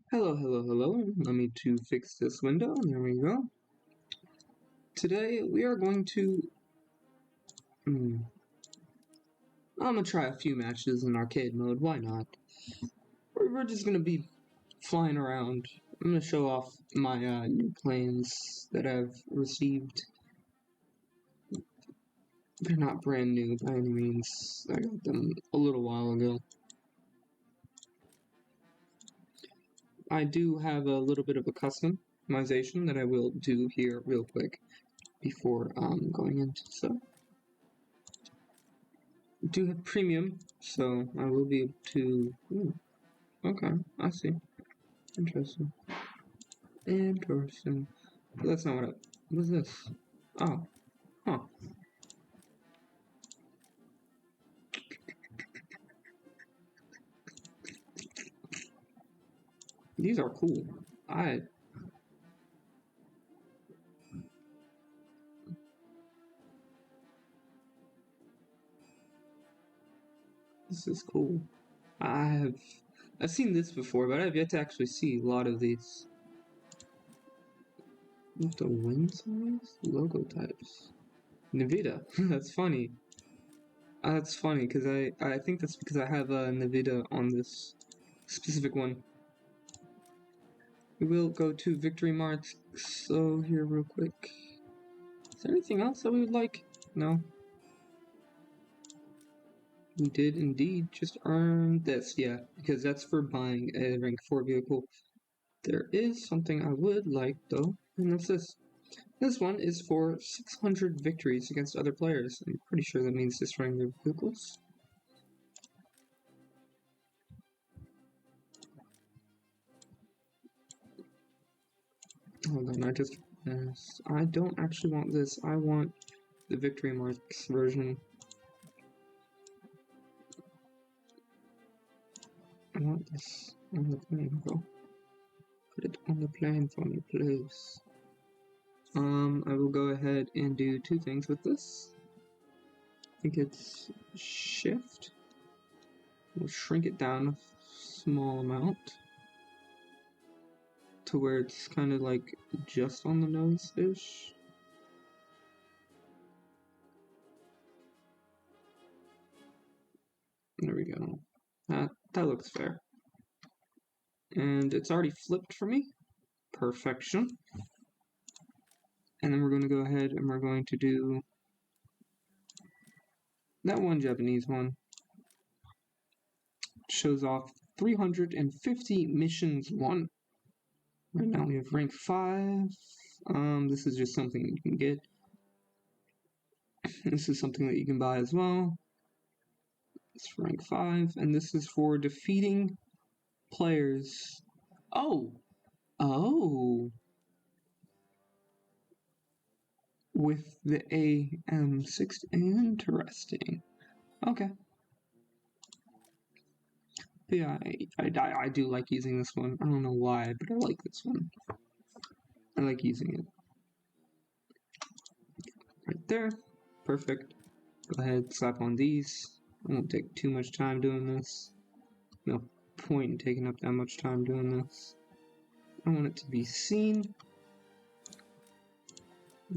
Hello, hello, hello. Let me to fix this window. There we go. Today we are going to. I'm gonna try a few matches in arcade mode. Why not? We're just gonna be flying around. I'm gonna show off my new planes that I've received. They're not brand new by any means. I got them a little while ago. I do have a little bit of a customization that I will do here real quick before going into stuff. Do have premium, so I will be able to. Okay, I see. Interesting. Interesting. But that's not what I. What is this? Oh, huh. These are cool. This is cool. I've seen this before, but I've yet to actually see a lot of these. What the wing size? Logo types. Nvidia. That's funny. That's funny because I think that's because I have a Nvidia on this specific one. We will go to victory marks. So here real quick. Is there anything else that we would like? No. We did indeed just earn this, yeah, because that's for buying a rank 4 vehicle. There is something I would like though, and that's this. This one is for 600 victories against other players. I'm pretty sure that means destroying their vehicles. Hold on, I don't actually want this. I want the victory marks version. I want this on the plane, bro. Put it on the plane for me, please. I will go ahead and do two things with this. I think it's shift. We'll shrink it down a small amount to where it's kind of like just on the nose-ish. There we go. That looks fair. And it's already flipped for me. Perfection. And then we're going to go ahead and we're going to do that one Japanese one. Shows off 350 missions won. Right now we have rank 5. This is just something that you can get. This is something that you can buy as well. It's rank 5, and this is for defeating players. Oh! With the AM6. Interesting. Okay. But yeah, I do like using this one. I don't know why, but I like this one. I like using it. Right there. Perfect. Go ahead, slap on these. I won't take too much time doing this. No point in taking up that much time doing this. I want it to be seen.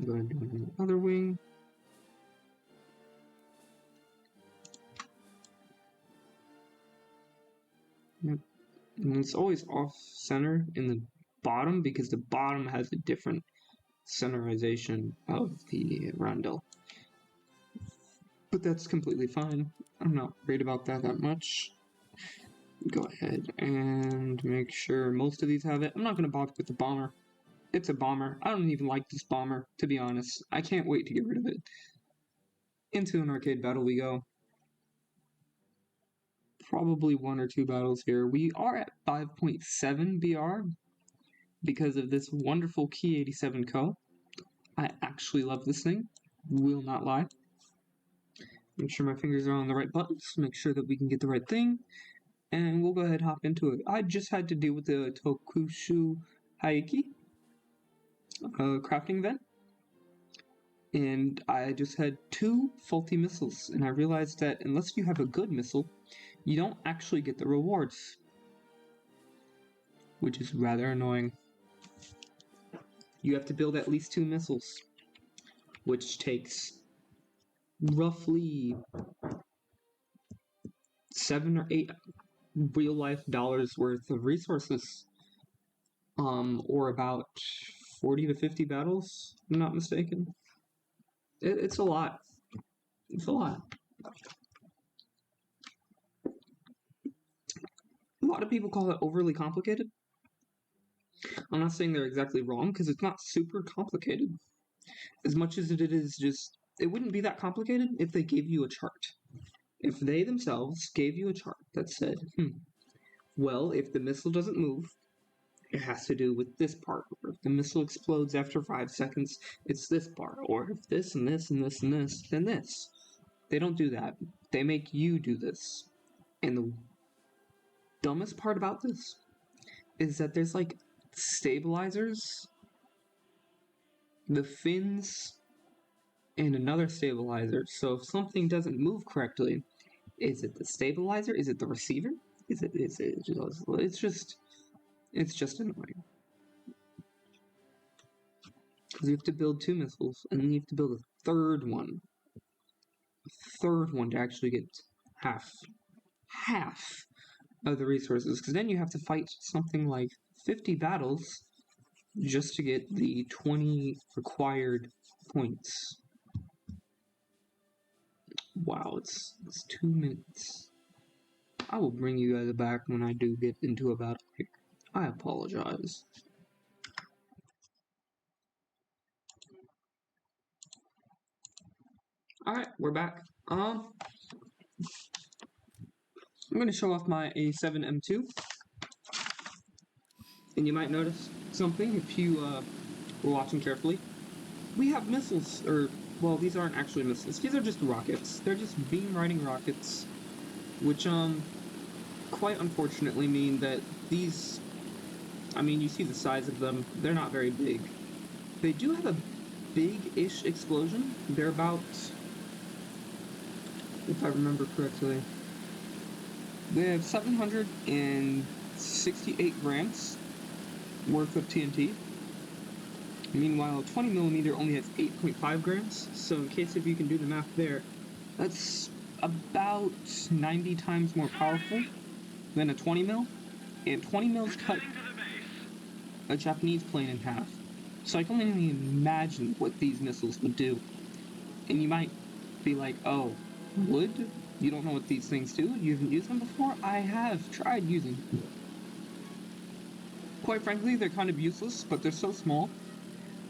Go ahead and do it on the other wing. Yep. And it's always off center in the bottom because the bottom has a different centerization of the roundel. But that's completely fine. I'm not worried about that much. Go ahead and make sure most of these have it. I'm not going to bother with the bomber. It's a bomber. I don't even like this bomber, to be honest. I can't wait to get rid of it. Into an arcade battle we go. Probably one or two battles here. We are at 5.7 BR because of this wonderful Key 87 Co. I actually love this thing. Will not lie. Make sure my fingers are on the right buttons. Make sure that we can get the right thing. And we'll go ahead and hop into it. I just had to deal with the Tokushu Haiki crafting event. And I just had 2 faulty missiles. And I realized that unless you have a good missile, you don't actually get the rewards. which is rather annoying. You have to build at least 2 missiles, which takes roughly 7 or 8 real-life dollars worth of resources, or about 40 to 50 battles, if I'm not mistaken. It's a lot. It's a lot. A lot of people call it overly complicated. I'm not saying they're exactly wrong, because it's not super complicated. As much as it is just, it wouldn't be that complicated if they gave you a chart. If they themselves gave you a chart that said, well, if the missile doesn't move, it has to do with this part. Or if the missile explodes after 5 seconds, it's this part. Or if this and this and this and this, then this. They don't do that. They make you do this. And the dumbest part about this is that there's like stabilizers, the fins, and another stabilizer. So if something doesn't move correctly, is it the stabilizer? Is it the receiver? It's just annoying. Because you have to build 2 missiles, and then you have to build a third one. To actually get half of the resources. Because then you have to fight something like 50 battles just to get the 20 required points. Wow, it's 2 minutes. I will bring you guys back when I do get into a battle here. I apologize. Alright, we're back. I'm gonna show off my A7M2. And you might notice something if you were watching carefully. We have missiles, or, well, these aren't actually missiles. These are just rockets. They're just beam-riding rockets, which, quite unfortunately mean that these, I mean, you see the size of them, they're not very big. They do have a big-ish explosion. They're about, if I remember correctly, they have 768 grams worth of TNT. Meanwhile, 20mm only has 8.5 grams, so in case if you can do the math there, that's about 90 times more powerful than a 20mm, and 20mm cut a Japanese plane in half. So I can only imagine what these missiles would do. And you might be like, oh, wood? You don't know what these things do? You haven't used them before? I have tried using them. Quite frankly, they're kind of useless, but they're so small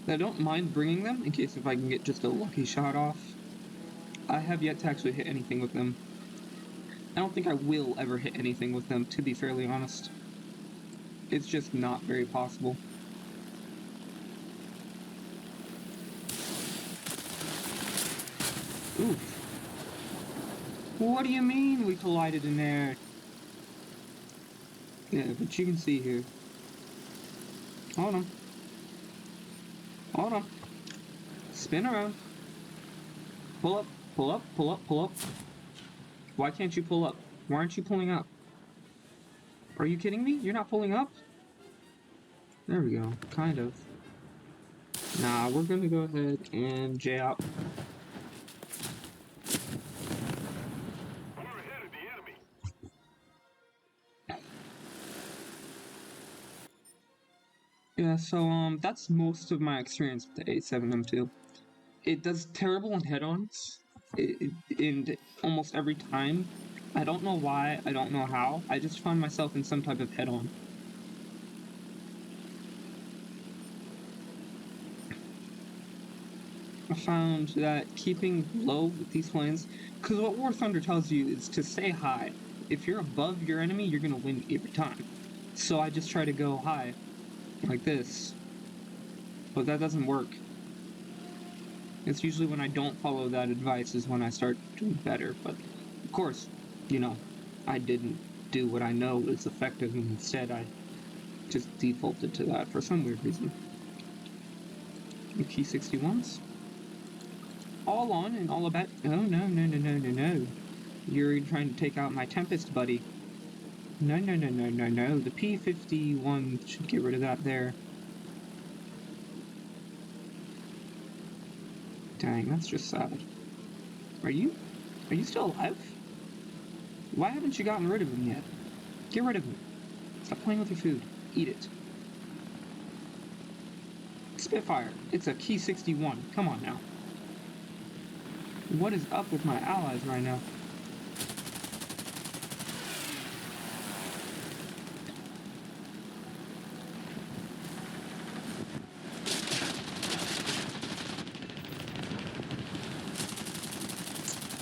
that I don't mind bringing them in case if I can get just a lucky shot off. I have yet to actually hit anything with them. I don't think I will ever hit anything with them, to be fairly honest. It's just not very possible. Oof. What do you mean we collided in there? Yeah, but you can see here. Hold on. Hold on. Spin around. Pull up, pull up, pull up, pull up. Why can't you pull up? Why aren't you pulling up? Are you kidding me? You're not pulling up? There we go. Kind of. Nah, we're gonna go ahead and J out. Yeah, so that's most of my experience with the A7M2. It does terrible on head-ons, and almost every time. I don't know why, I don't know how, I just find myself in some type of head-on. I found that keeping low with these planes, because what Warthunder tells you is to stay high. If you're above your enemy, you're gonna win every time. So I just try to go high, like this. But that doesn't work. It's usually when I don't follow that advice is when I start doing better, but of course, you know, I didn't do what I know is effective, and instead I just defaulted to that for some weird reason. Key 61s. All on and all about. Oh, no. You're trying to take out my Tempest buddy. No, no, no, no, no, no. The P-51 should get rid of that there. Dang, that's just sad. Are you still alive? Why haven't you gotten rid of him yet? Get rid of him. Stop playing with your food. Eat it. Spitfire, it's a Key 61. Come on now. What is up with my allies right now?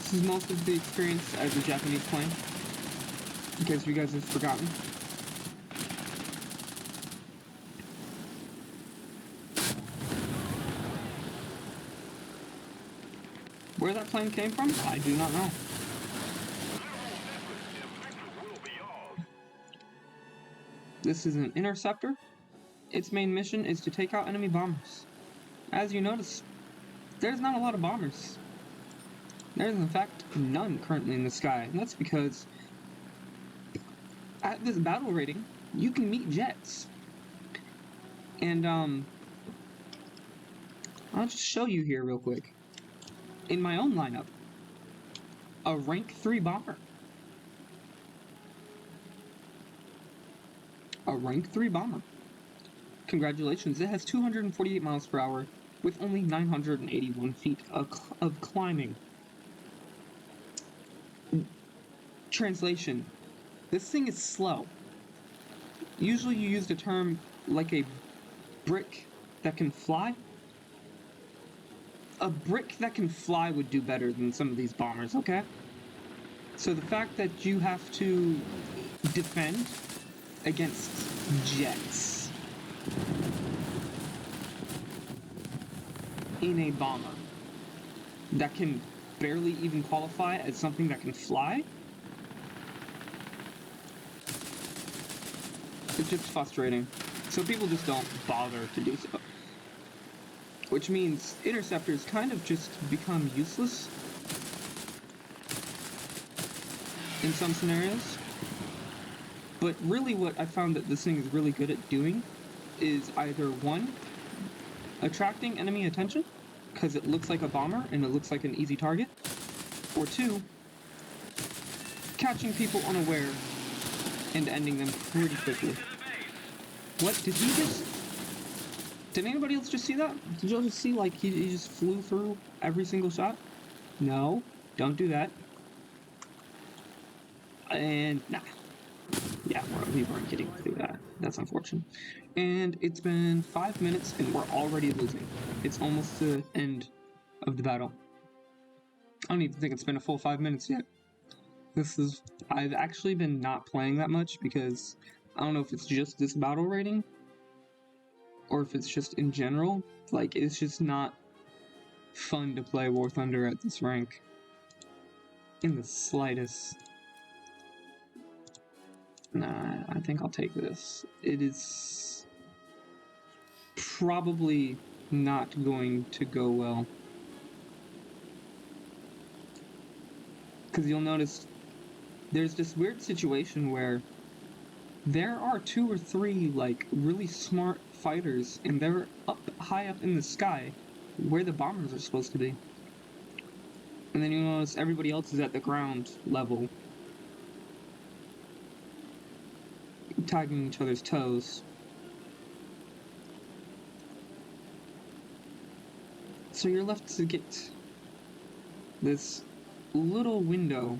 This is most of the experience as a Japanese plane, in case you guys have forgotten. Where that plane came from, I do not know. This is an interceptor. Its main mission is to take out enemy bombers. As you notice, there's not a lot of bombers. There's in fact none currently in the sky, and that's because at this battle rating, you can meet jets. And I'll just show you here real quick. In my own lineup, a rank 3 bomber. A rank 3 bomber. Congratulations, it has 248 miles per hour with only 981 feet of climbing. Translation, this thing is slow. Usually you use the term like a brick that can fly. A brick that can fly would do better than some of these bombers, okay? So the fact that you have to defend against jets in a bomber that can barely even qualify as something that can fly, it's just frustrating. So people just don't bother to do so. Which means interceptors kind of just become useless in some scenarios. But really what I found that this thing is really good at doing is either one, attracting enemy attention, because it looks like a bomber and it looks like an easy target, or two, catching people unaware and ending them pretty quickly. What, did anybody else just see that? Did y'all just see, like, he just flew through every single shot? No, don't do that. And, nah. Yeah, we weren't getting through that. That's unfortunate. And it's been 5 minutes and we're already losing. It's almost the end of the battle. I don't even think it's been a full 5 minutes yet. I've actually been not playing that much because I don't know if it's just this battle rating or if it's just in general. Like, it's just not fun to play Warthunder at this rank. In the slightest. Nah, I think I'll take this. It is probably not going to go well. Because you'll notice there's this weird situation where there are 2 or 3 like really smart fighters and they're high up in the sky where the bombers are supposed to be. And then you notice everybody else is at the ground level, tagging each other's toes. So you're left to get this little window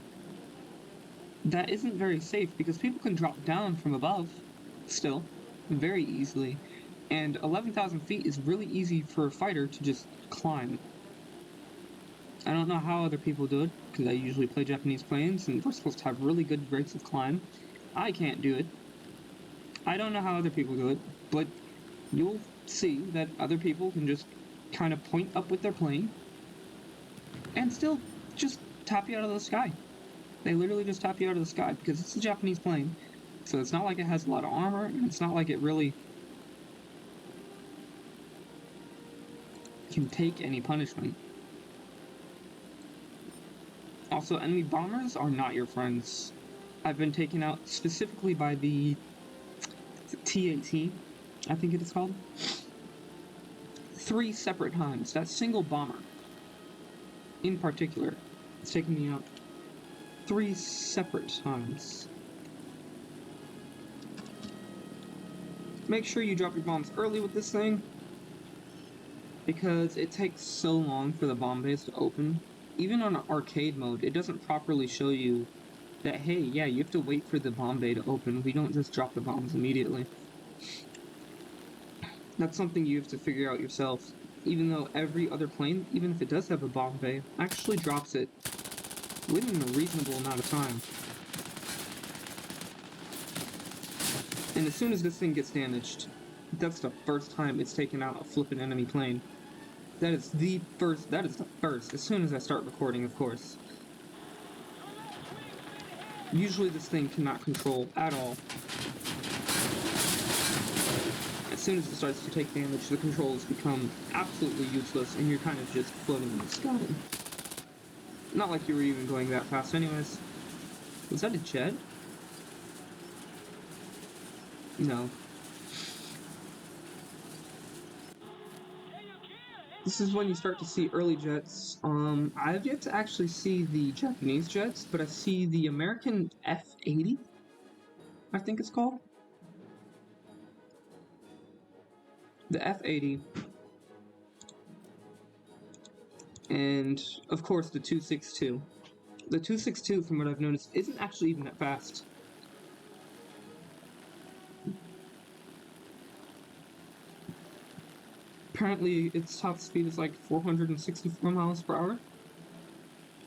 that isn't very safe because people can drop down from above still very easily, and 11,000 feet is really easy for a fighter to just climb. I don't know how other people do it because I usually play Japanese planes and we're supposed to have really good rates of climb. I can't do it. I don't know how other people do it, but you'll see that other people can just kind of point up with their plane and still just tap you out of the sky. They literally just tap you out of the sky because it's a Japanese plane, so it's not like it has a lot of armor, and it's not like it really can take any punishment. Also, enemy bombers are not your friends. I've been taken out specifically by the T-18, I think it is called, 3 separate times. That single bomber, in particular, has taken me out 3 separate times. Make sure you drop your bombs early with this thing, because it takes so long for the bomb base to open. Even on arcade mode, it doesn't properly show you that, hey, yeah, you have to wait for the bomb bay to open. We don't just drop the bombs immediately. That's something you have to figure out yourself. Even though every other plane, even if it does have a bomb bay, actually drops it within a reasonable amount of time. And as soon as this thing gets damaged, that's the first time it's taken out a flippin' enemy plane. That is the first, as soon as I start recording, of course. Usually this thing cannot control at all. As soon as it starts to take damage, the controls become absolutely useless, and you're kind of just floating in the sky. Not like you were even going that fast anyways. Was that a jet? No. This is when you start to see early jets. I've yet to actually see the Japanese jets, but I see the American F-80, I think it's called. The F-80. And, of course, the 262. The 262, from what I've noticed, isn't actually even that fast. Apparently, its top speed is like 464 miles per hour.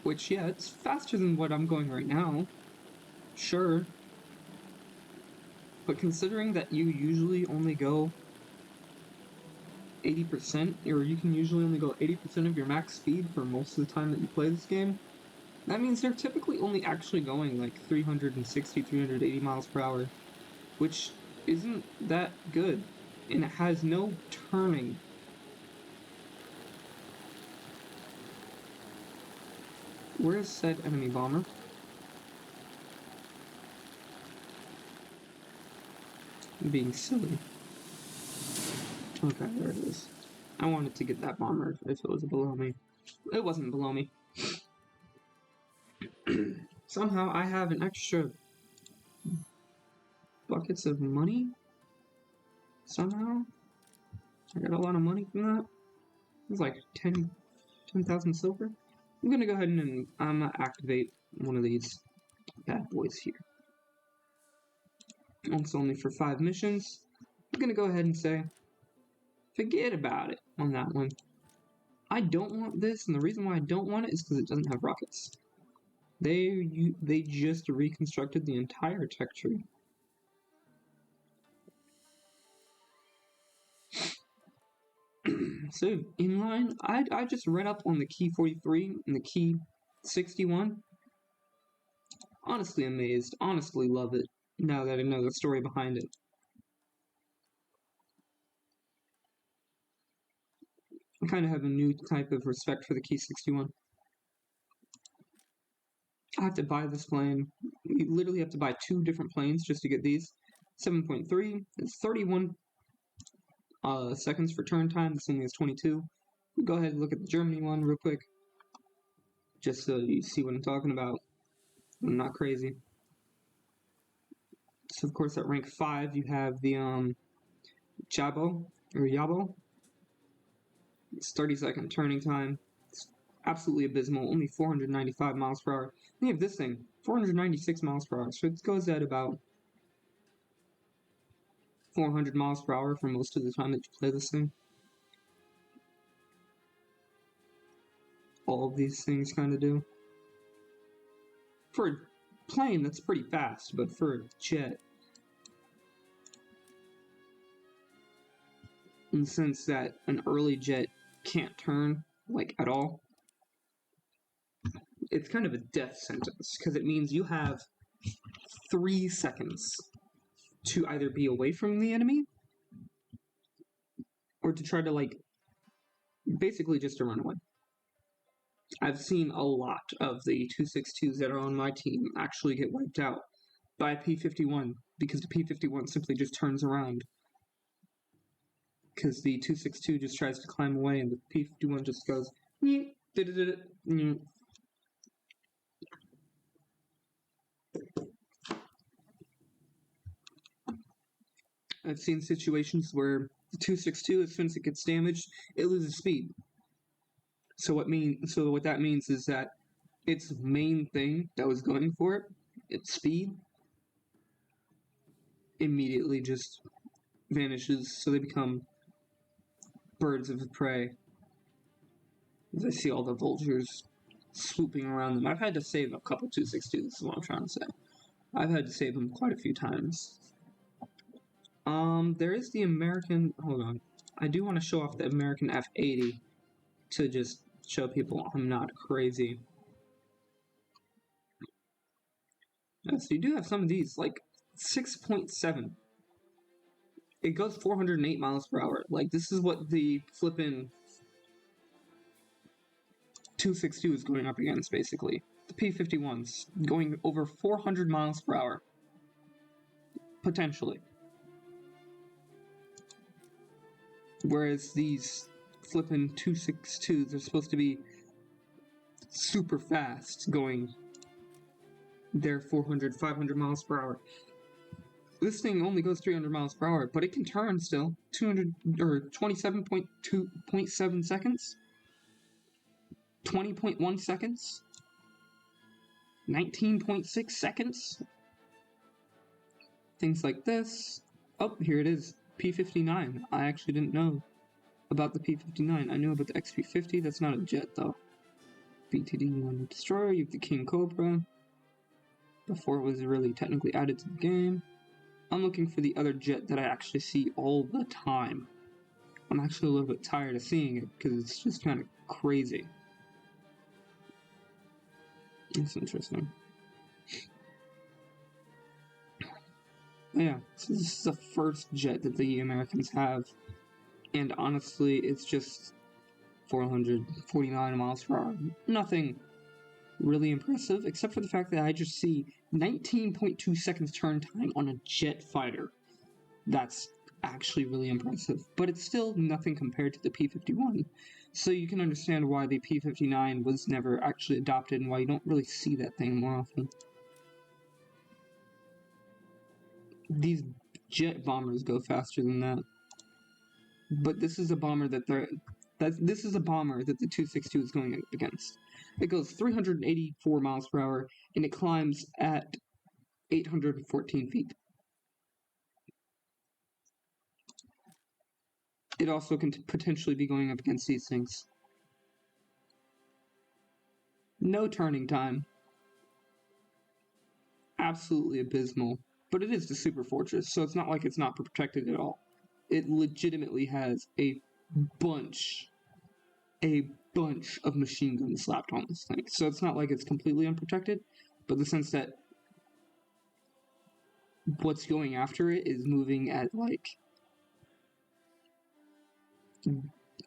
Which, yeah, it's faster than what I'm going right now. Sure. But considering that you usually only go 80%, or you can usually only go 80% of your max speed for most of the time that you play this game, that means they're typically only actually going like 360, 380 miles per hour, which isn't that good, and it has no turning. Where's said enemy bomber? I'm being silly. Okay, there it is. I wanted to get that bomber if it was below me. It wasn't below me. Somehow I have an extra buckets of money. Somehow I got a lot of money from that. It was like 10,000 silver. I'm gonna go ahead and activate one of these bad boys here. It's only for 5 missions. I'm gonna go ahead and say, forget about it on that one. I don't want this, and the reason why I don't want it is because it doesn't have rockets. They just reconstructed the entire tech tree. So inline, I just read up on the Key 43 and the Key 61. Honestly amazed, honestly love it, now that I know the story behind it. I kind of have a new type of respect for the Key 61. I have to buy this plane. You literally have to buy 2 different planes just to get these. 7.3 is 31 seconds for turn time. This thing is 22. Go ahead and look at the Germany one real quick, just so you see what I'm talking about. I'm not crazy. So of course at rank 5 you have the Yabo. It's 30-second turning time. It's absolutely abysmal, only 495 miles per hour. And you have this thing, 496 miles per hour. So it goes at about 400 miles per hour for most of the time that you play this thing. All of these things kind of do. For a plane, that's pretty fast, but for a jet, in the sense that an early jet can't turn, like, at all, it's kind of a death sentence, because it means you have 3 seconds to either be away from the enemy, or to try to, like, basically just to run away. I've seen a lot of the 262s that are on my team actually get wiped out by P-51 because the P-51 simply just turns around. Because the 262 just tries to climb away and the P-51 just goes, I've seen situations where the 262, as soon as it gets damaged, it loses speed. So what that means is that its main thing that was going for it, its speed, immediately just vanishes. So they become birds of prey. As I see all the vultures swooping around them. I've had to save a couple 262s, is what I'm trying to say. I've had to save them quite a few times. There is the American, hold on. I do want to show off the American F-80 to just show people I'm not crazy. So you do have some of these, like 6.7. It goes 408 miles per hour. Like, this is what the flippin' 262 is going up against, basically. The P-51's going over 400 miles per hour. Potentially. Whereas these flippin' 262s are supposed to be super fast, going their 400, 500 miles per hour. This thing only goes 300 miles per hour, but it can turn still. 27.7 seconds. 20.1 seconds. 19.6 seconds. Things like this. Oh, here it is. P-59. I actually didn't know about the P-59. I knew about the XP-50. That's not a jet, though. BTD-1 destroyer. You have the King Cobra. Before it was really technically added to the game. I'm looking for the other jet that I actually see all the time. I'm actually a little bit tired of seeing it because it's just kind of crazy. It's interesting. Yeah, so this is the first jet that the Americans have, and honestly, it's just 449 miles per hour. Nothing really impressive, except for the fact that I just see 19.2 seconds turn time on a jet fighter. That's actually really impressive, but it's still nothing compared to the P-51, so you can understand why the P-59 was never actually adopted and why you don't really see that thing more often. These jet bombers go faster than that, but this is a bomber that this is a bomber that the 262 is going up against. It goes 384 miles per hour and it climbs at 814 feet. It also can potentially be going up against these things. No turning time. Absolutely abysmal. But it is the Super Fortress, so it's not like it's not protected at all. It legitimately has a bunch of machine guns slapped on this thing. So it's not like it's completely unprotected, but the sense that what's going after it is moving at like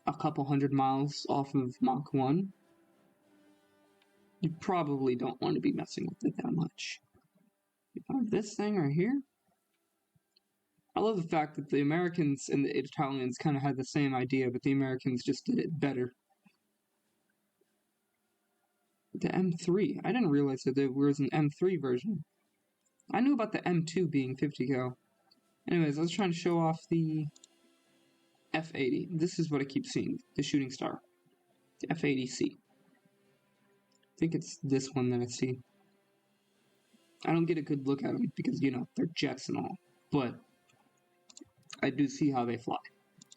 a couple hundred miles off of Mach 1, you probably don't want to be messing with it that much. This thing right here. I love the fact that the Americans and the Italians kind of had the same idea, but the Americans just did it better. The M3. I didn't realize that there was an M3 version. I knew about the M2 being 50 cal. Anyways, I was trying to show off the F-80. This is what I keep seeing. The Shooting Star. The F-80C. I think it's this one that I see. I don't get a good look at them because, you know, they're jets and all. But I do see how they fly.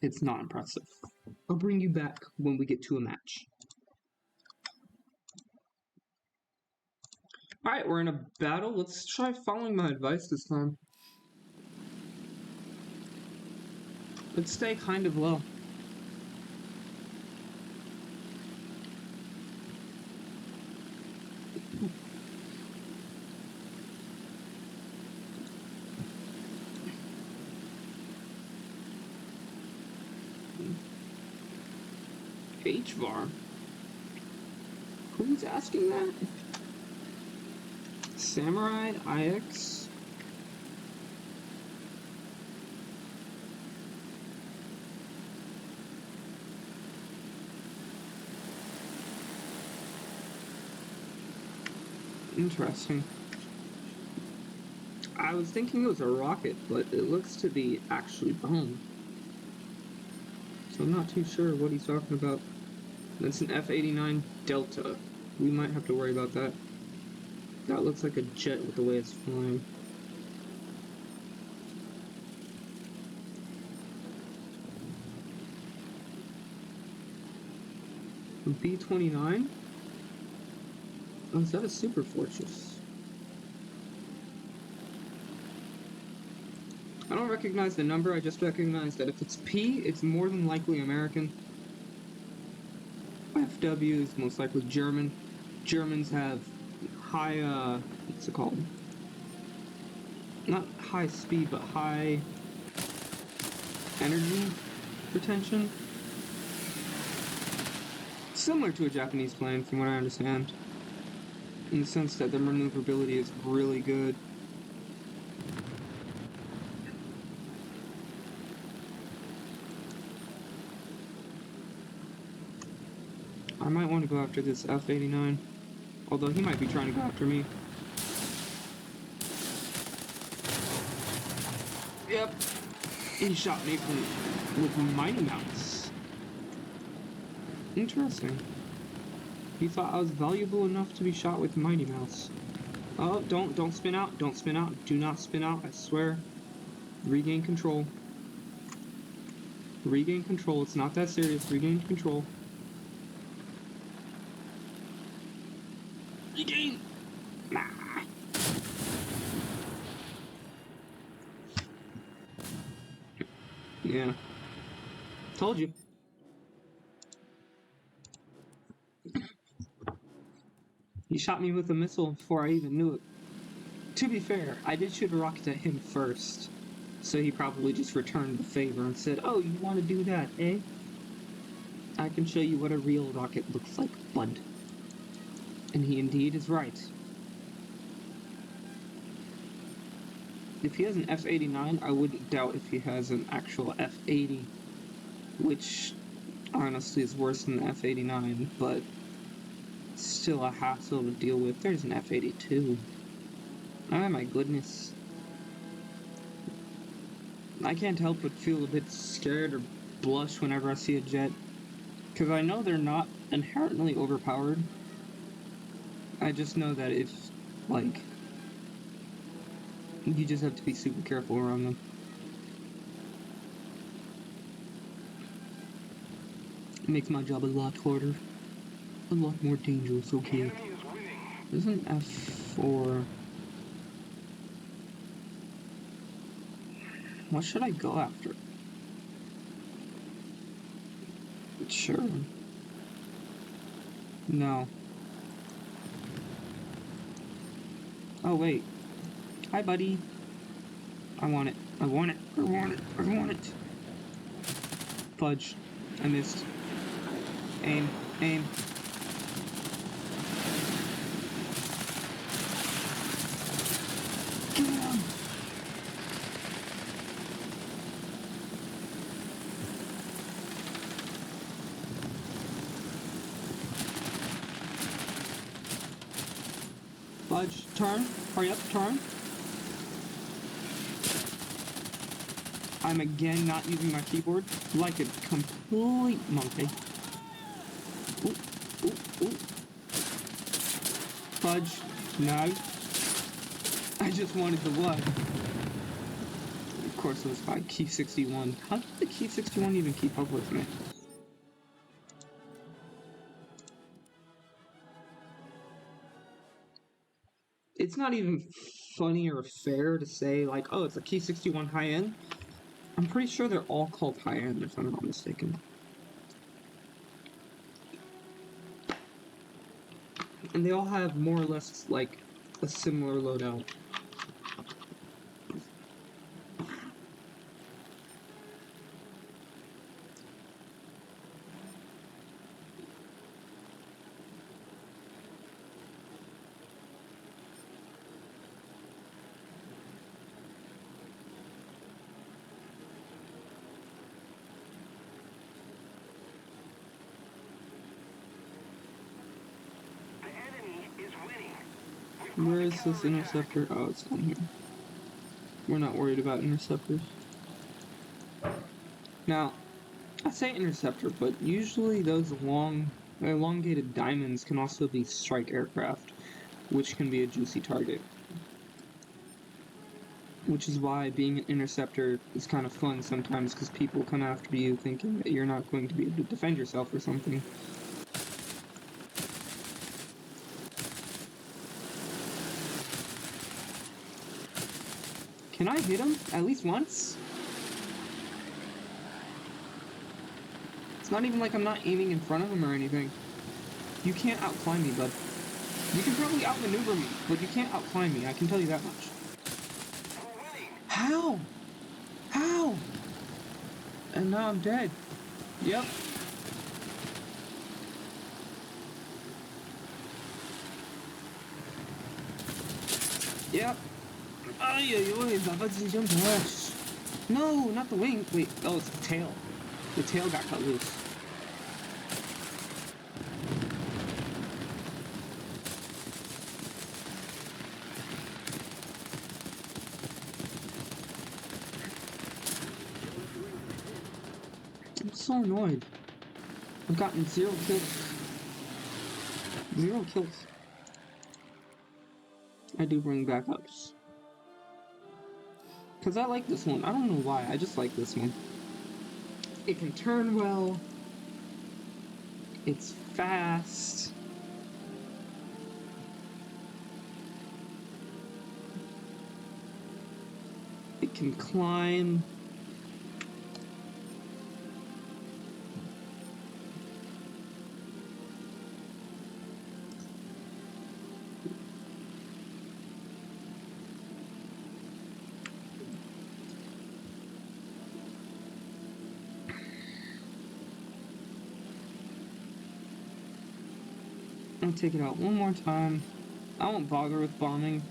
It's not impressive. I'll bring you back when we get to a match. Alright, we're in a battle. Let's try following my advice this time. Let's stay kind of low. HVAR? Who's asking that? Samurai IX Interesting. I was thinking it was a rocket, but it looks to be actually bone. So I'm not too sure what he's talking about. That's an F-89 Delta. We might have to worry about that. That looks like a jet with the way it's flying. B-29? Oh, is that a super fortress? I don't recognize the number, I just recognize that if it's P, it's more than likely American. FW is most likely German. Germans have high, what's it called? Not high speed, but high energy retention. Similar to a Japanese plane, from what I understand. In the sense that their maneuverability is really good. I might want to go after this F-89. Although he might be trying to go after me. Yep. He shot me with Mighty Mouse. Interesting. He thought I was valuable enough to be shot with Mighty Mouse. Oh, don't spin out. Don't spin out. Do not spin out, I swear. Regain control. Regain control. It's not that serious. Regain control. Regain! Nah. Yeah. Told you. He shot me with a missile before I even knew it. To be fair, I did shoot a rocket at him first. So he probably just returned the favor and said, "Oh, you want to do that, eh? I can show you what a real rocket looks like, bud." And he indeed is right. If he has an F-89, I wouldn't doubt if he has an actual F-80, which honestly is worse than the F-89, but still a hassle to deal with. There's an F-82. Oh my goodness. I can't help but feel a bit scared or blush whenever I see a jet, because I know they're not inherently overpowered. I just know that if, like, you just have to be super careful around them. It makes my job a lot harder. A lot more dangerous, okay? There's an F4. What should I go after? Sure. No. Oh, wait. Hi, buddy. I want it. I want it. I want it. I want it. Fudge. I missed. Aim. Aim. Get him! Fudge. Turn. Hurry up. Turn. I'm again not using my keyboard like a complete monkey. Ooh, ooh, ooh. Fudge. No. I just wanted the what? Of course it was by Key 61. How did the Key 61 even keep up with me? It's not even funny or fair to say, like, oh, it's a Key 61 high-end. I'm pretty sure they're all called high-end, if I'm not mistaken. And they all have more or less, like, a similar loadout. Where is this interceptor? Oh, it's down here. We're not worried about interceptors. Now, I say interceptor, but usually those elongated diamonds can also be strike aircraft, which can be a juicy target. Which is why being an interceptor is kind of fun sometimes, because people come after you thinking that you're not going to be able to defend yourself or something. Can I hit him at least once? It's not even like I'm not aiming in front of him or anything. You can't outclimb me, bud. You can probably outmaneuver me, but you can't outclimb me, I can tell you that much. How? How? And now I'm dead. Yep. Yep. Ay, ay, ay, babadzi jump rush. No, not the wing. Wait, oh, it's the tail. The tail got cut loose. I'm so annoyed. I've gotten 0 kills. 0 kills. I do bring backups. Because I like this one. I don't know why. I just like this one. It can turn well. It's fast. It can climb. I'll take it out one more time. I won't bother with bombing.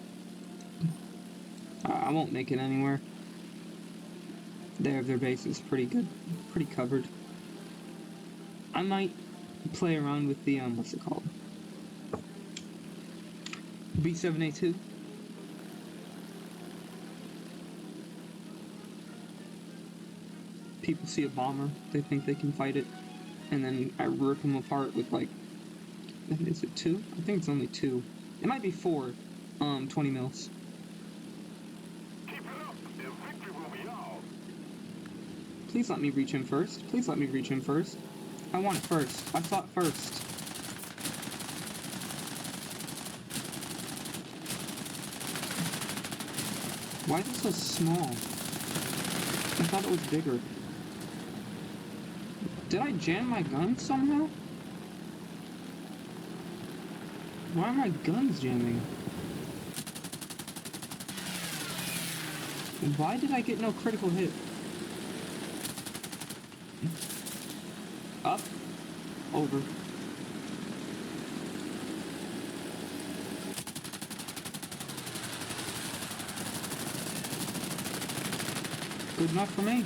I won't make it anywhere. Their base is pretty good, pretty covered. I might play around with the what's it called? B7A2. People see a bomber, they think they can fight it, and then I rip them apart with like, is it 2? I think it's only 2. It might be 4, 20 mils. Please let me reach him first. Please let me reach him first. I want it first. I thought first. Why is it so small? I thought it was bigger. Did I jam my gun somehow? Why are my guns jamming? Why did I get no critical hit? Up. Over. Good enough for me.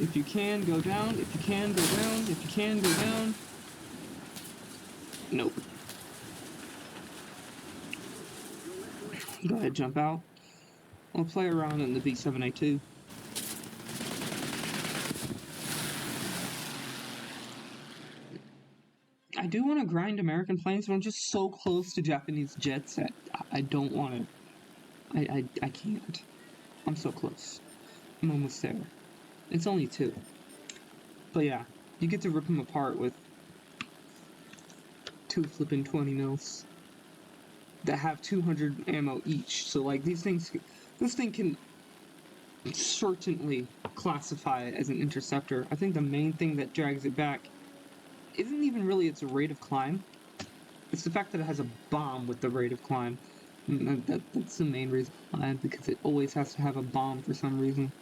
If you can, go down. If you can, go down. If you can, go down. Nope. Go ahead, jump out. I'll play around in the B7A2. I do want to grind American planes, but I'm just so close to Japanese jets that I don't want to. I can't. I'm so close. I'm almost there. It's only 2. But yeah, you get to rip them apart with 2 flipping 20 mils that have 200 ammo each. So like these things, this thing can certainly classify it as an interceptor. I think the main thing that drags it back isn't even really its rate of climb. It's the fact that it has a bomb with the rate of climb. That's the main reason why, because it always has to have a bomb for some reason.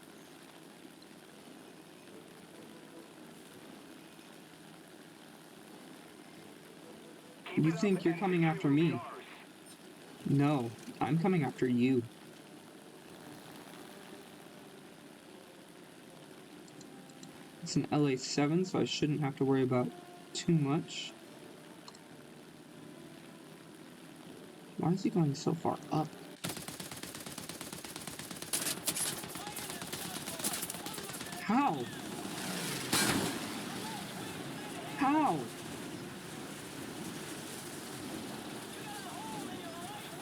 You think you're coming after me? No, I'm coming after you. It's an LA7, so I shouldn't have to worry about too much. Why is he going so far up? How? How?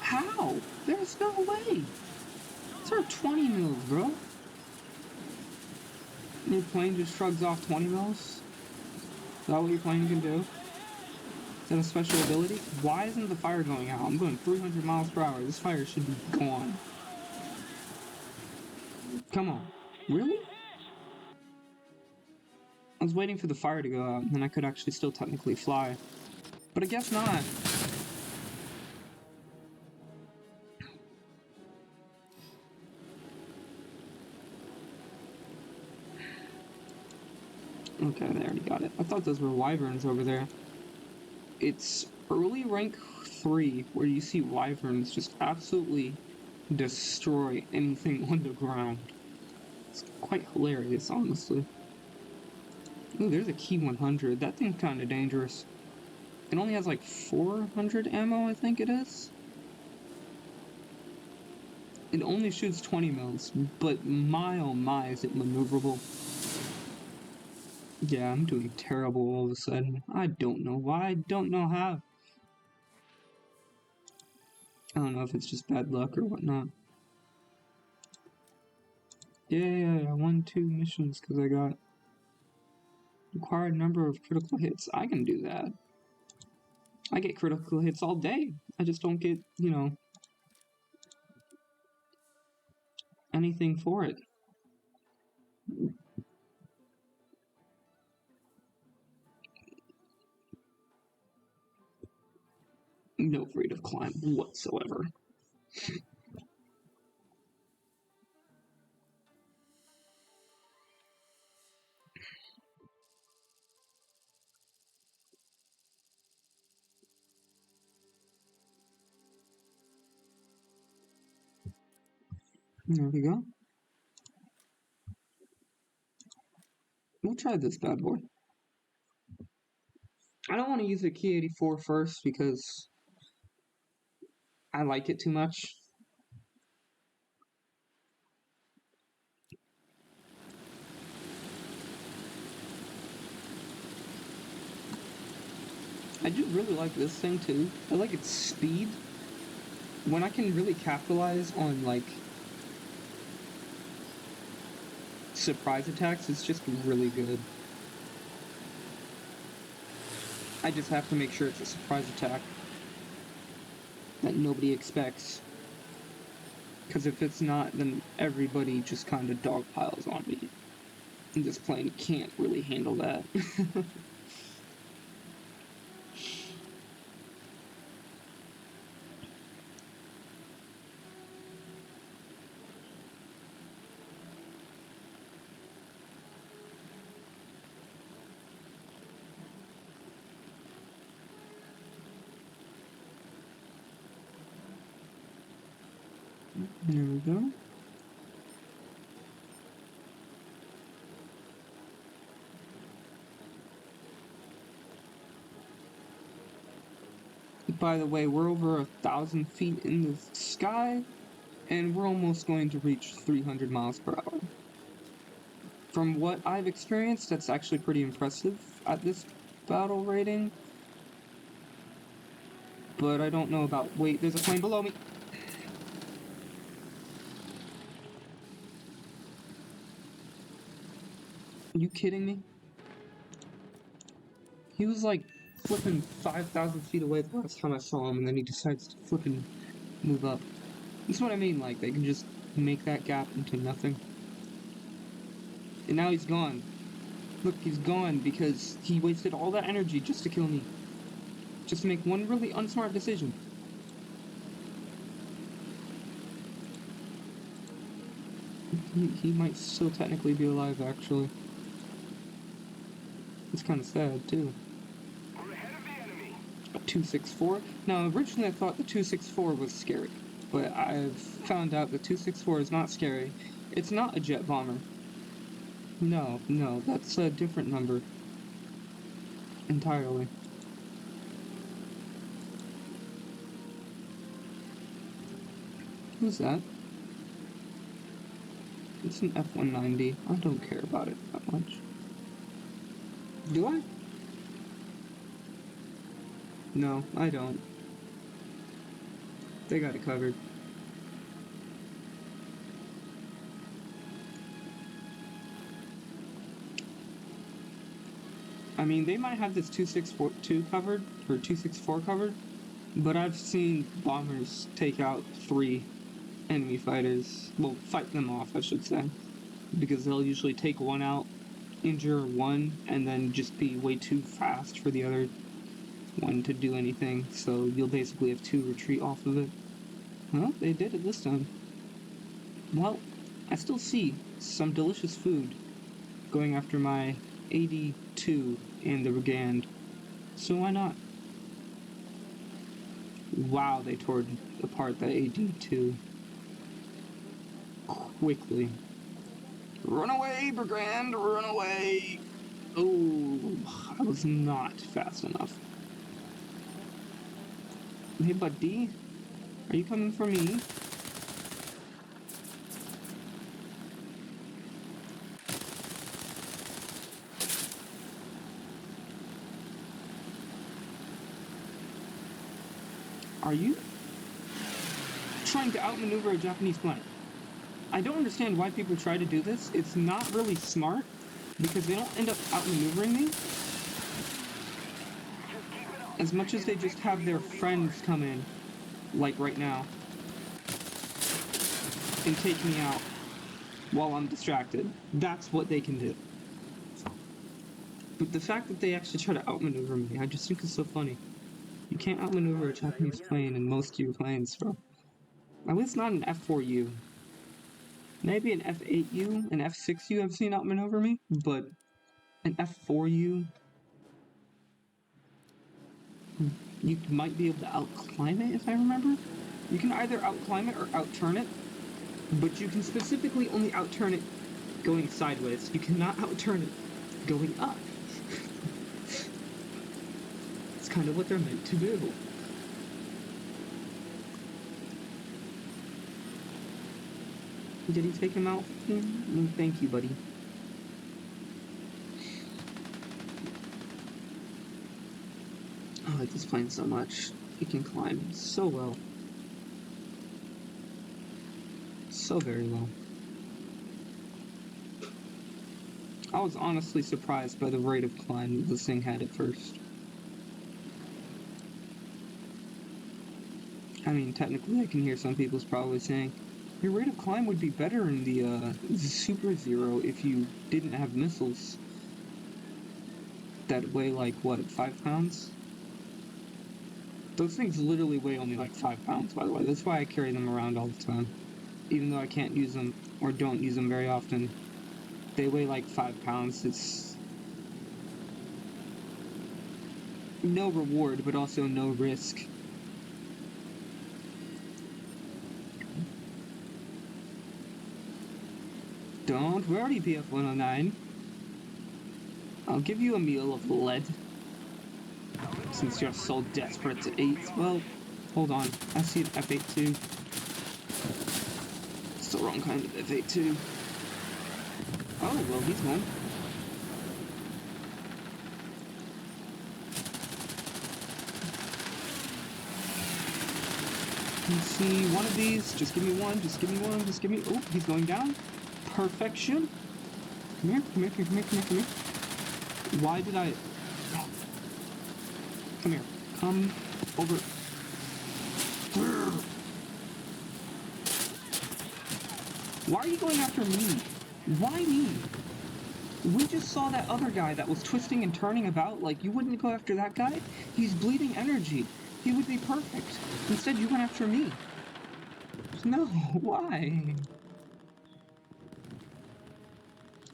How? There's no way. These are 20 mils, bro. Your plane just shrugs off 20 mils? Is that what your plane can do? Is that a special ability? Why isn't the fire going out? I'm going 300 miles per hour. This fire should be gone. Come on. Really? I was waiting for the fire to go out, and then I could actually still technically fly. But I guess not. Okay, they already got it. I thought those were wyverns over there. It's early rank 3 where you see wyverns just absolutely destroy anything on the ground. It's quite hilarious, honestly. Ooh, there's a Key 100. That thing's kind of dangerous. It only has like 400 ammo, I think it is. It only shoots 20 mils, but my oh my is it maneuverable. Yeah, I'm doing terrible all of a sudden. I don't know why, I don't know how. I don't know if it's just bad luck or whatnot. Yeah, I won 2 missions because I got required number of critical hits. I can do that. I get critical hits all day. I just don't get, you know, anything for it. No rate of climb whatsoever. There we go. We'll try this bad boy. I don't want to use the Key 84 first because I like it too much. I do really like this thing too. I like its speed. When I can really capitalize on like surprise attacks, it's just really good. I just have to make sure it's a surprise attack that nobody expects. Because if it's not, then everybody just kind of dogpiles on me. And this plane can't really handle that. There we go. By the way, we're over 1,000 feet in the sky, and we're almost going to reach 300 miles per hour. From what I've experienced, that's actually pretty impressive at this battle rating. But I don't know about... Wait, there's a plane below me! Are you kidding me? He was like flipping 5,000 feet away the last time I saw him, and then he decides to flipping move up. That's what I mean, like, they can just make that gap into nothing. And now he's gone. Look, he's gone because he wasted all that energy just to kill me. Just to make one really unsmart decision. He might still technically be alive, actually. It's kind of sad, too. We're ahead of the enemy. A 264? Now, originally I thought the 264 was scary, but I've found out the 264 is not scary. It's not a jet bomber. No, no, that's a different number. Entirely. Who's that? It's an F-190. I don't care about it that much. Do I? No, I don't. They got it covered. I mean, they might have this 262 covered, or 264 covered, but I've seen bombers take out 3 enemy fighters. Well, fight them off, I should say. Because they'll usually take one out, injure one, and then just be way too fast for the other one to do anything. So you'll basically have 2 retreat off of it. Well, they did it this time. Well, I still see some delicious food going after my 82 and the Brigand. So why not? Wow, they tore apart that 82 quickly. Run away, Brigand, run away! Oh, I was not fast enough. Hey, buddy, are you coming for me? Are you trying to outmaneuver a Japanese plane? I don't understand why people try to do this. It's not really smart, because they don't end up outmaneuvering me. As much as they just have their friends come in, like right now, and take me out while I'm distracted. That's what they can do. But the fact that they actually try to outmaneuver me, I just think is so funny. You can't outmaneuver a Japanese plane in most of your planes, bro. At least not an F4U. Maybe an F8U, an F6U I've seen outmaneuver me, but an F4U, you might be able to outclimb it, if I remember. You can either outclimb it or outturn it, but you can specifically only outturn it going sideways. You cannot outturn it going up. It's kind of what they're meant to do. Did he take him out? Thank you, buddy. I like this plane so much. It can climb so well. So very well. I was honestly surprised by the rate of climb this thing had at first. I mean, technically I can hear some people's probably saying, your rate of climb would be better in the Super Zero if you didn't have missiles that weigh like, what, 5 pounds? Those things literally weigh only like 5 pounds, by the way. That's why I carry them around all the time. Even though I can't use them, or don't use them very often. They weigh like 5 pounds. It's no reward, but also no risk. Don't worry, PF-109. I'll give you a meal of lead. Since you're so desperate to eat. Well, hold on. I see an F-82. It's the wrong kind of F-82. Oh, well, he's gone. Let's see, one of these. Just give me one, just give me one, just give me... Oh, he's going down. Perfection. Come here, come here, come here, come here, come here. Why did I... Come here. Come over. Why are you going after me? Why me? We just saw that other guy that was twisting and turning about. Like, you wouldn't go after that guy? He's bleeding energy. He would be perfect. Instead, you went after me. No, why?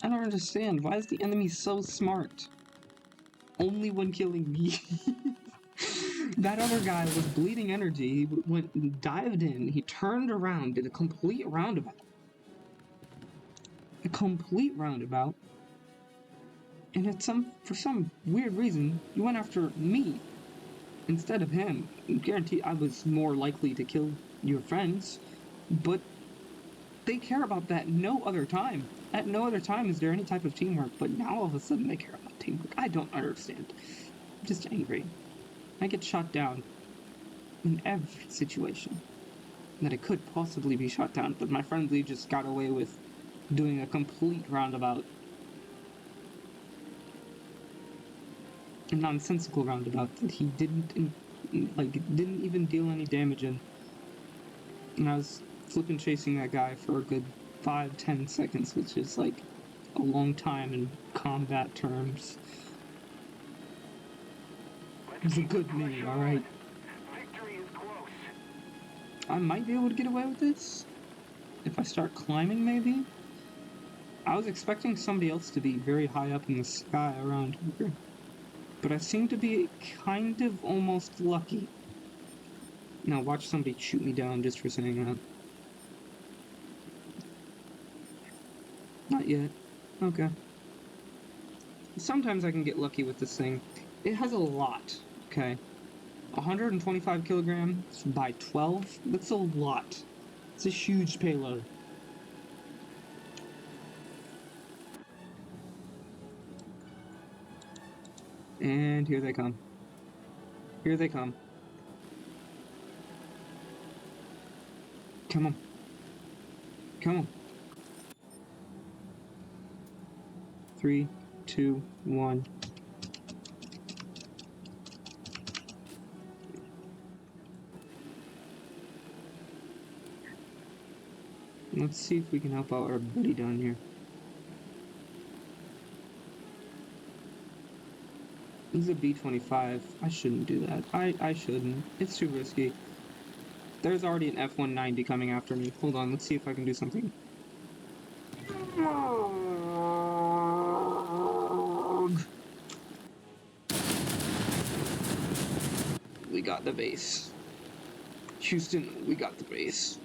I don't understand. Why is the enemy so smart? Only when killing me. That other guy was bleeding energy. He dived in. He turned around, did a complete roundabout. A complete roundabout. And for some weird reason, you went after me instead of him. Guarantee I was more likely to kill your friends, but they care about that no other time. At no other time is there any type of teamwork, but now all of a sudden they care about teamwork. I don't understand. I'm just angry. I get shot down in every situation that it could possibly be shot down, but my friend Lee just got away with doing a complete roundabout. A nonsensical roundabout that he didn't even deal any damage in. And I was flipping chasing that guy for a good 5-10 seconds, which is like a long time in combat terms. It was a good minute, alright? Victory is close. I might be able to get away with this if I start climbing, maybe? I was expecting somebody else to be very high up in the sky around here, but I seem to be kind of almost lucky. Now watch somebody shoot me down just for saying that. Not yet. Okay. Sometimes I can get lucky with this thing. It has a lot, okay? 125 kilograms by 12? That's a lot. It's a huge payload. And here they come. Here they come. Come on. Come on. 3, 2, 1. Let's see if we can help out our buddy down here. He's a B-25. I shouldn't do that. I shouldn't. It's too risky. There's already an F-190 coming after me. Hold on, let's see if I can do something. We got the base. Houston, we got the base.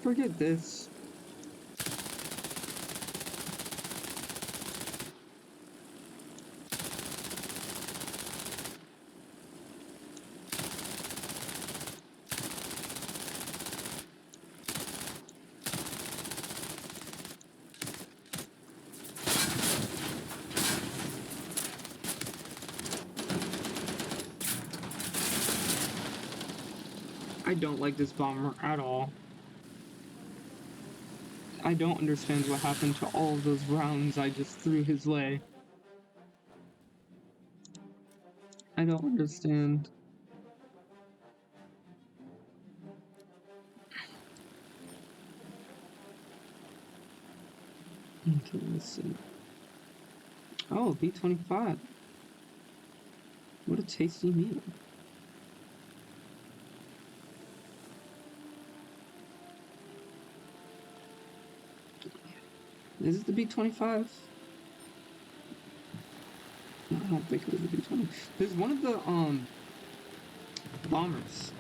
Forget this. I don't like this bomber at all. I don't understand what happened to all of those rounds I just threw his way. I don't understand. Okay, let's see. Oh, B-25. What a tasty meal. Is it the B-25? No, I don't think it was the B-20. There's one of the, bombers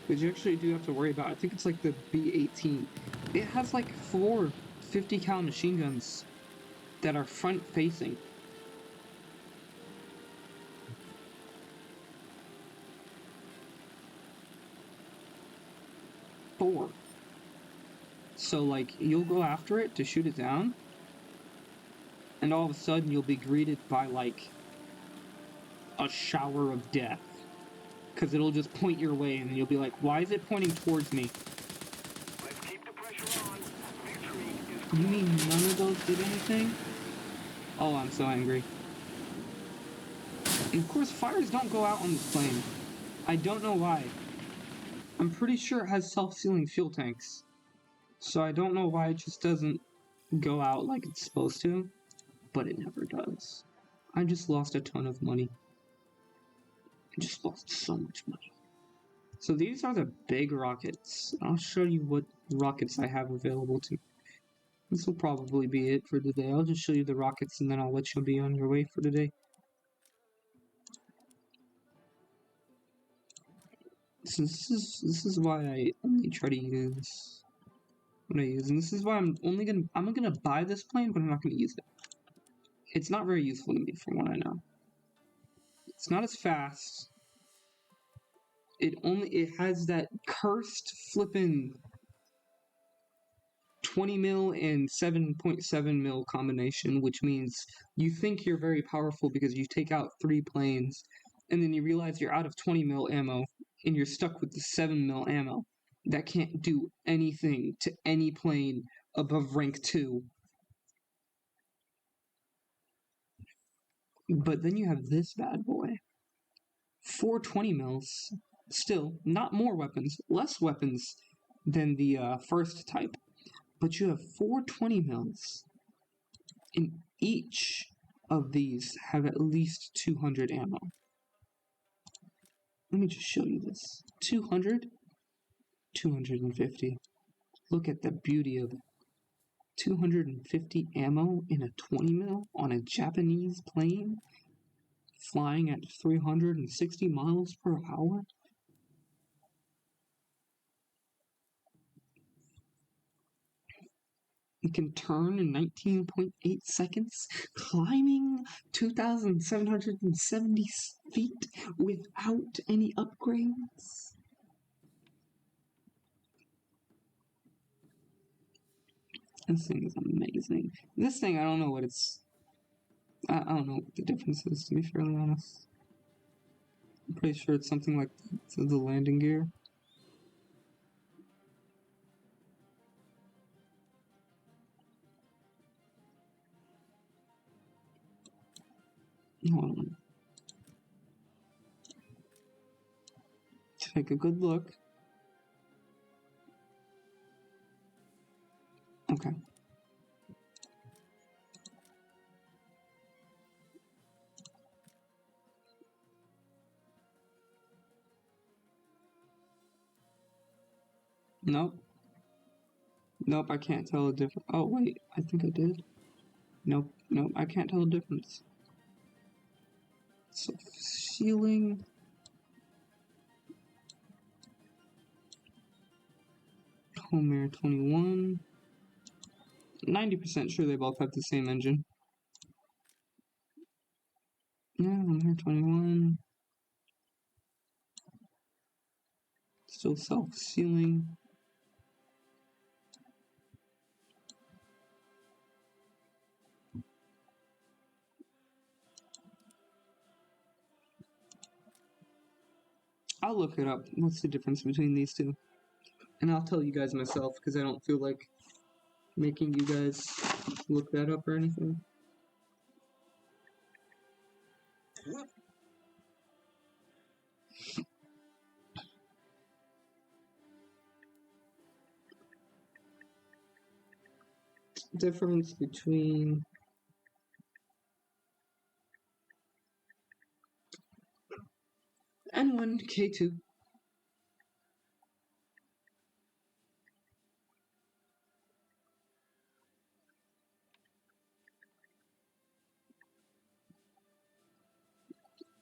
that you actually do have to worry about. I think it's like the B-18. It has like 4 50 cal machine guns that are front facing. Four. So like you'll go after it to shoot it down, and all of a sudden you'll be greeted by like a shower of death. Because it'll just point your way and you'll be like, why is it pointing towards me? Let's keep the pressure on. Victory is You mean none of those did anything? Oh, I'm so angry. And of course, fires don't go out on this plane. I don't know why. I'm pretty sure it has self-sealing fuel tanks. So I don't know why it just doesn't go out like it's supposed to, but it never does. I just lost a ton of money. I just lost so much money. So these are the big rockets. I'll show you what rockets I have available to. This will probably be it for today. I'll just show you the rockets and then I'll let you be on your way for today. So this is why I only try to use what I use, and this is why I'm gonna buy this plane, but I'm not gonna use it. It's not very useful to me from what I know. It's not as fast. It has that cursed flippin' 20 mil and 7.7 mil combination, which means you think you're very powerful because you take out 3 planes, and then you realize you're out of 20 mil ammo, and you're stuck with the 7 mil ammo that can't do anything to any plane above rank 2. But then you have this bad boy. 420 mils. Still, not more weapons, less weapons than the first type. But you have 420 mils. And each of these have at least 200 ammo. Let me just show you this. 200, 250. Look at the beauty of it. 250 ammo in a 20 mil on a Japanese plane flying at 360 miles per hour. It can turn in 19.8 seconds, climbing 2,770 feet without any upgrades. This thing is amazing. This thing, I don't know what it's... I don't know what the difference is, to be fairly honest. I'm pretty sure it's something like the landing gear. Hold on. Take a good look. Okay. Nope. Nope, I can't tell the difference. Oh, wait, I think I did. Nope, nope, I can't tell the difference. So, ceiling. Home Air 21. 90% sure they both have the same engine. Yeah, Home Air 21. Still self-sealing. I'll look it up. What's the difference between these two? And I'll tell you guys myself because I don't feel like making you guys look that up or anything. Difference between N1 K2.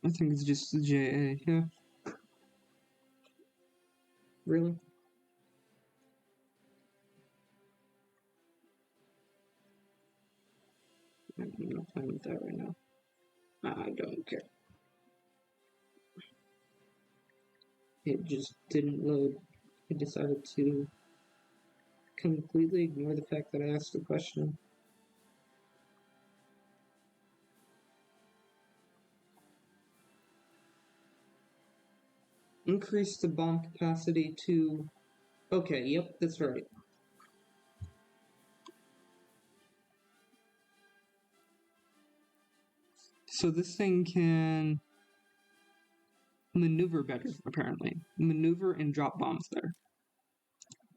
I think it's just the JA, yeah. Really? I'm not fine with that right now. I don't care. It just didn't load. I decided to completely ignore the fact that I asked the question. Increase the bomb capacity to... Okay, yep, that's right. So this thing can maneuver better, apparently. Maneuver and drop bombs better.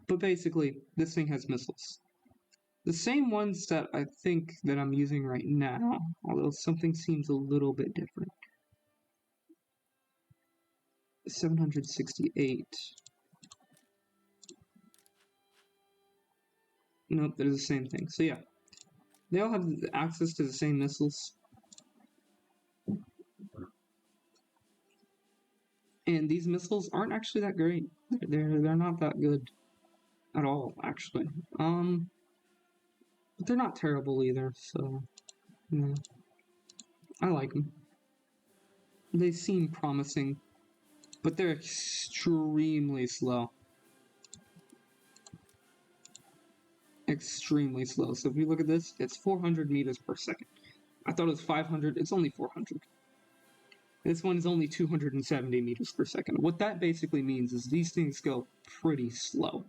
But basically, this thing has missiles. The same ones that I think that I'm using right now, although something seems a little bit different. 768. Nope, they're the same thing. So yeah, they all have access to the same missiles. And these missiles aren't actually that great. They're not that good at all, actually. But they're not terrible either, so yeah. I like them. They seem promising, but they're extremely slow. Extremely slow. So if you look at this, it's 400 meters per second. I thought it was 500. It's only 400. This one is only 270 meters per second. What that basically means is these things go pretty slow.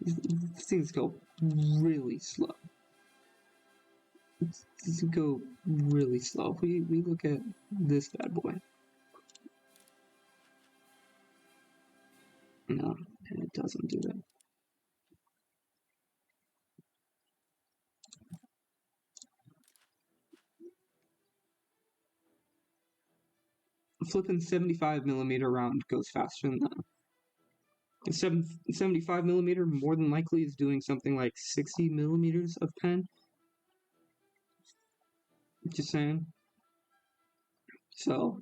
These things go really slow. These go really slow. If we look at this bad boy. No, it doesn't do that. A flipping 75 millimeter round goes faster than that. A 75 millimeter more than likely is doing something like 60 millimeters of pen. Just saying. So,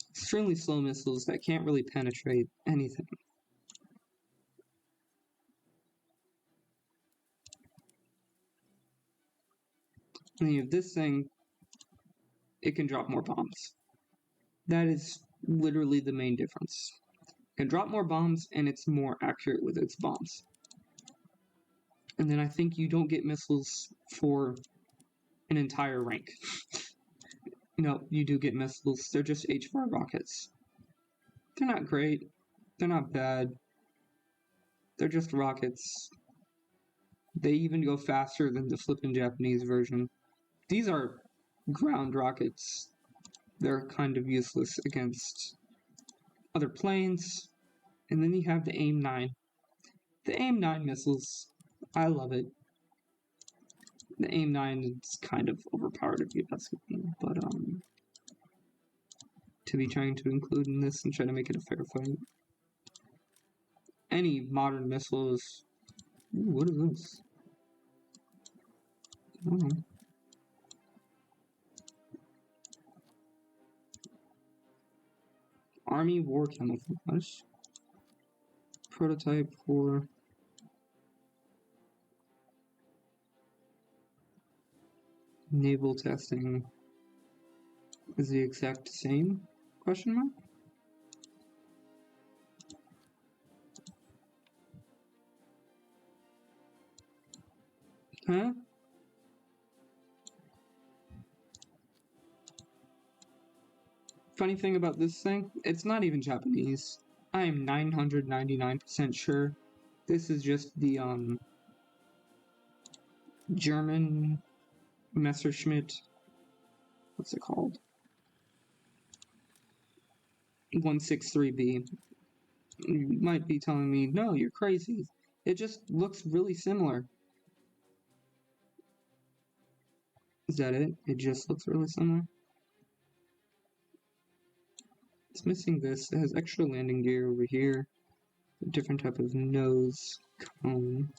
extremely slow missiles that can't really penetrate anything. And you have this thing, it can drop more bombs. That is literally the main difference. It can drop more bombs and it's more accurate with its bombs. And then I think you don't get missiles for an entire rank. No, you do get missiles. They're just H4 rockets. They're not great. They're not bad. They're just rockets. They even go faster than the flippin' Japanese version. These are ground rockets. They're kind of useless against other planes. And then you have the AIM-9. The AIM-9 missiles, I love it. The AIM-9 is kind of overpowered if you ask me, but to be trying to include in this and try to make it a fair fight. Any modern missiles. Ooh, what is this? Oh. Army war camouflage. Prototype for naval testing is the exact same? Question mark? Huh? Funny thing about this thing, it's not even Japanese. I am 999% sure this is just the German Messerschmitt. What's it called? 163B. You might be telling me, no, you're crazy. It just looks really similar. Is that it? It just looks really similar? It's missing this. It has extra landing gear over here. A different type of nose cone.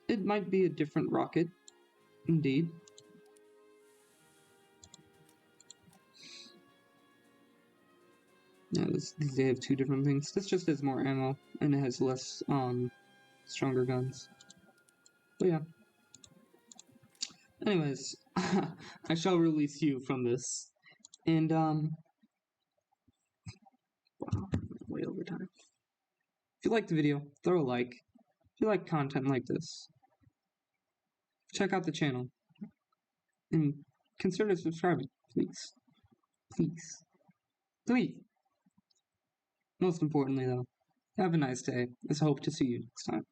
It might be a different rocket. Indeed. Yeah, they have two different things. This just has more ammo, and it has less, stronger guns. But yeah. Anyways, I shall release you from this. And, wow, way over time. If you liked the video, throw a like. If you like content like this, check out the channel. And consider subscribing, please. Please. Please. Most importantly, though, have a nice day. I hope to see you next time.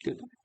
Goodbye.